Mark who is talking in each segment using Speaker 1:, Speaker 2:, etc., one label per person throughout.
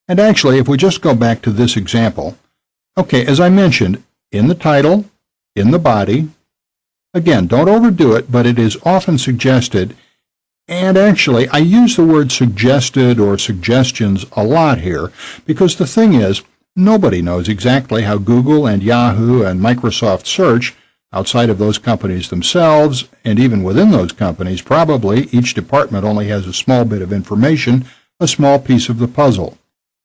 Speaker 1: And actually, if we just go back to this example, okay, as I mentioned, in the title, in the body, again, don't overdo it, but it is often suggested, and actually, I use the word suggested or suggestions a lot here, because the thing is, nobody knows exactly how Google and Yahoo and Microsoft search outside of those companies themselves, and even within those companies, probably each department only has a small bit of information, a small piece of the puzzle.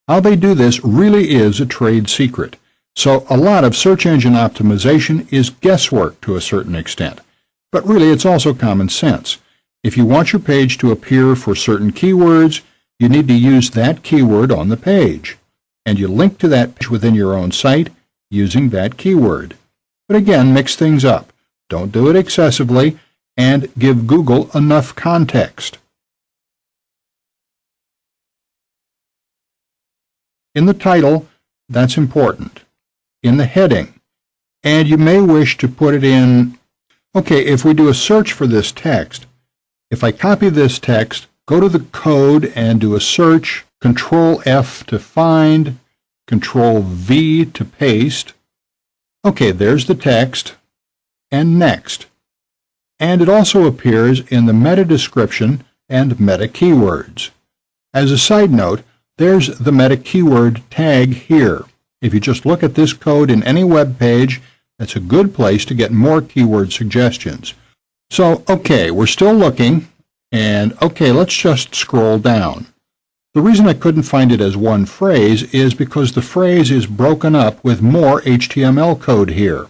Speaker 1: How they do this really is a trade secret. So a lot of search engine optimization is guesswork to a certain extent. But really, it's also common sense. If you want your page to appear for certain keywords, you need to use that keyword on the page. And you link to that page within your own site using that keyword. But again, mix things up. Don't do it excessively, and give Google enough context. In the title, that's important. In the heading, and you may wish to put it in, okay, if we do a search for this text, if I copy this text, go to the code and do a search, Control F to find, Control V to paste. Okay, there's the text, and next. And it also appears in the meta description and meta keywords. As a side note, there's the meta keyword tag here. If you just look at this code in any web page, that's a good place to get more keyword suggestions. So, okay, we're still looking, and okay, let's just scroll down. The reason I couldn't find it as one phrase is because the phrase is broken up with more HTML code here.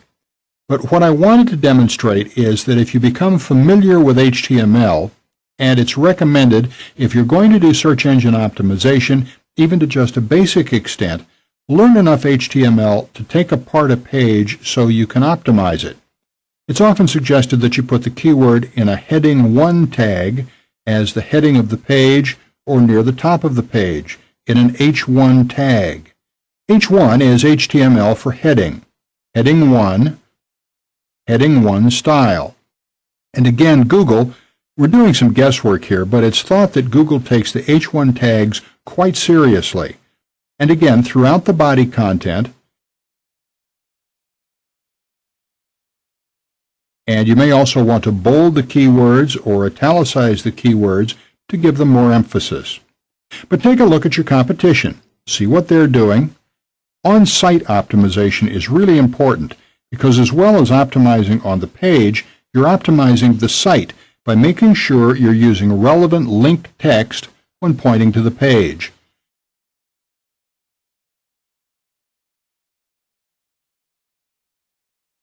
Speaker 1: But what I wanted to demonstrate is that if you become familiar with HTML, and it's recommended if you're going to do search engine optimization, even to just a basic extent, learn enough HTML to take apart a page so you can optimize it. It's often suggested that you put the keyword in a heading 1 tag as the heading of the page or near the top of the page in an H1 tag. H1 is HTML for heading. Heading 1, heading 1 style. And again, Google, we're doing some guesswork here, but it's thought that Google takes the H1 tags quite seriously. And again, throughout the body content, and you may also want to bold the keywords or italicize the keywords to give them more emphasis. But take a look at your competition. See what they're doing. On-site optimization is really important because as well as optimizing on the page, you're optimizing the site by making sure you're using relevant linked text when pointing to the page.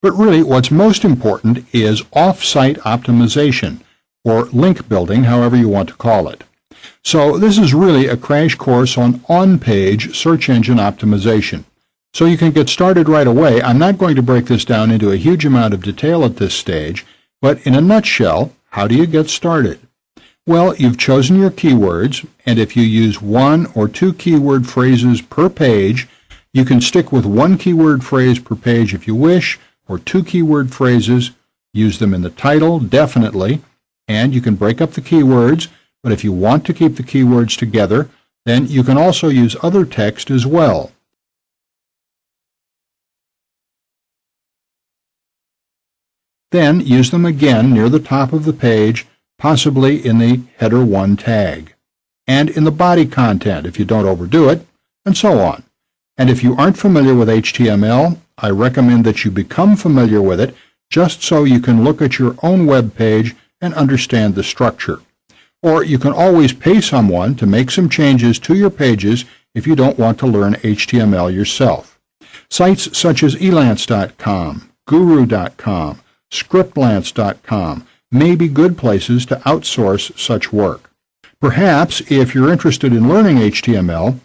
Speaker 1: But really, what's most important is off-site optimization, or link building, however you want to call it. So this is really a crash course on on-page search engine optimization. So you can get started right away. I'm not going to break this down into a huge amount of detail at this stage, but in a nutshell, how do you get started? Well, you've chosen your keywords, and if you use 1 or 2 keyword phrases per page, you can stick with 1 keyword phrase per page if you wish, or 2 keyword phrases. Use them in the title, definitely, and you can break up the keywords, but if you want to keep the keywords together, then you can also use other text as well. Then use them again near the top of the page, possibly in the header 1 tag, and in the body content if you don't overdo it, and so on. And if you aren't familiar with HTML, I recommend that you become familiar with it just so you can look at your own web page and understand the structure. Or you can always pay someone to make some changes to your pages if you don't want to learn HTML yourself. Sites such as elance.com, guru.com, scriptlance.com may be good places to outsource such work. Perhaps if you're interested in learning HTML,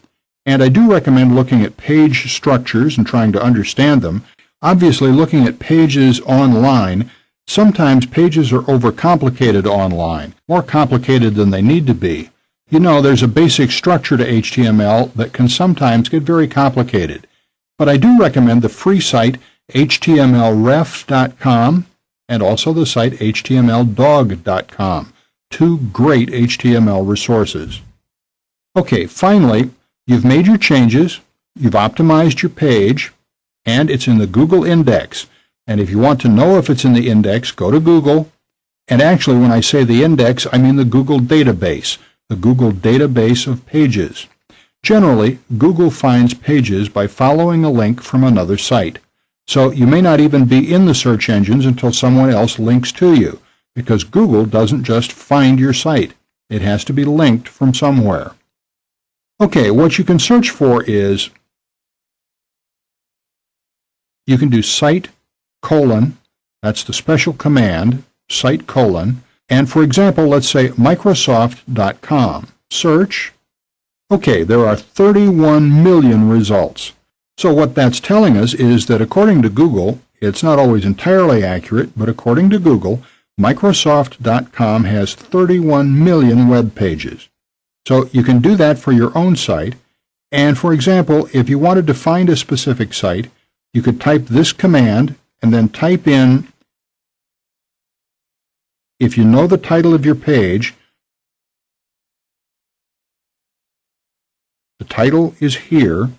Speaker 1: and I do recommend looking at page structures and trying to understand them, obviously looking at pages online, sometimes pages are overcomplicated online, more complicated than they need to be. You know, there's a basic structure to HTML that can sometimes get very complicated. But I do recommend the free site htmlref.com and also the site htmldog.com, 2 great HTML resources. Okay, finally, You've made your changes, you've optimized your page, and it's in the Google index. And if you want to know if it's in the index, go to Google. And actually, when I say the index, I mean the Google database of pages. Generally, Google finds pages by following a link from another site. So you may not even be in the search engines until someone else links to you, because Google doesn't just find your site. It has to be linked from somewhere. Okay, what you can search for is, you can do site : that's the special command, site : and for example, let's say Microsoft.com. Search. Okay, there are 31 million results. So what that's telling us is that according to Google, it's not always entirely accurate, but according to Google, Microsoft.com has 31 million web pages. So you can do that for your own site. And for example, if you wanted to find a specific site, you could type this command and then type in, if you know the title of your page, the title is here,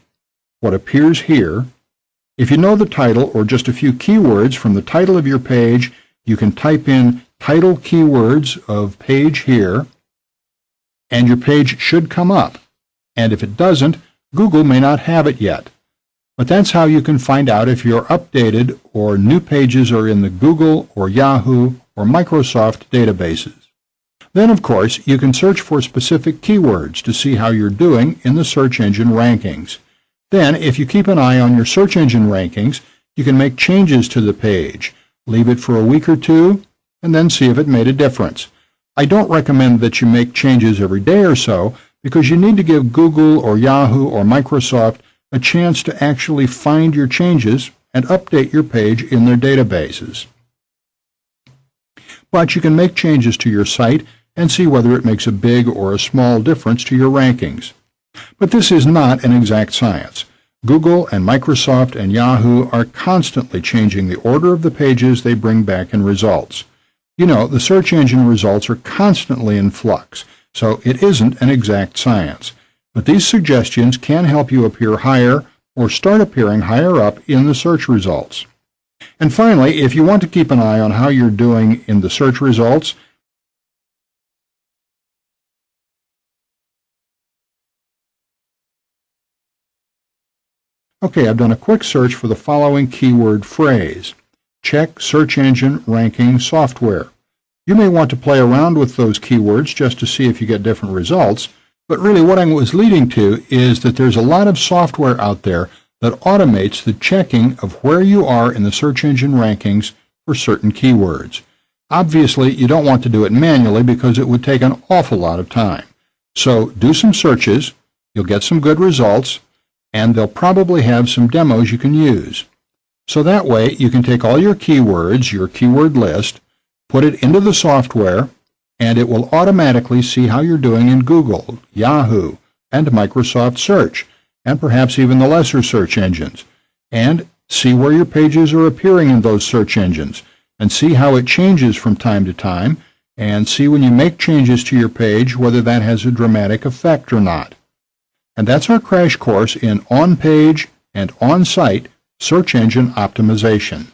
Speaker 1: what appears here. If you know the title or just a few keywords from the title of your page, you can type in title keywords of page here, and your page should come up. And if it doesn't, Google may not have it yet. But that's how you can find out if your updated or new pages are in the Google or Yahoo or Microsoft databases. Then, of course, you can search for specific keywords to see how you're doing in the search engine rankings. Then, if you keep an eye on your search engine rankings, you can make changes to the page, leave it for a week or two, and then see if it made a difference. I don't recommend that you make changes every day or so, because you need to give Google or Yahoo or Microsoft a chance to actually find your changes and update your page in their databases. But you can make changes to your site and see whether it makes a big or a small difference to your rankings. But this is not an exact science. Google and Microsoft and Yahoo are constantly changing the order of the pages they bring back in results. You know, the search engine results are constantly in flux, so it isn't an exact science. But these suggestions can help you appear higher or start appearing higher up in the search results. And finally, if you want to keep an eye on how you're doing in the search results, okay, I've done a quick search for the following keyword phrase: check search engine ranking software. You may want to play around with those keywords just to see if you get different results, but really what I was leading to is that there's a lot of software out there that automates the checking of where you are in the search engine rankings for certain keywords. Obviously, you don't want to do it manually because it would take an awful lot of time. So do some searches, you'll get some good results, and they'll probably have some demos you can use. So that way you can take all your keywords, your keyword list, put it into the software, and it will automatically see how you're doing in Google, Yahoo, and Microsoft Search, and perhaps even the lesser search engines, and see where your pages are appearing in those search engines, and see how it changes from time to time, and see when you make changes to your page whether that has a dramatic effect or not. And that's our crash course in on-page and on-site search engine optimization.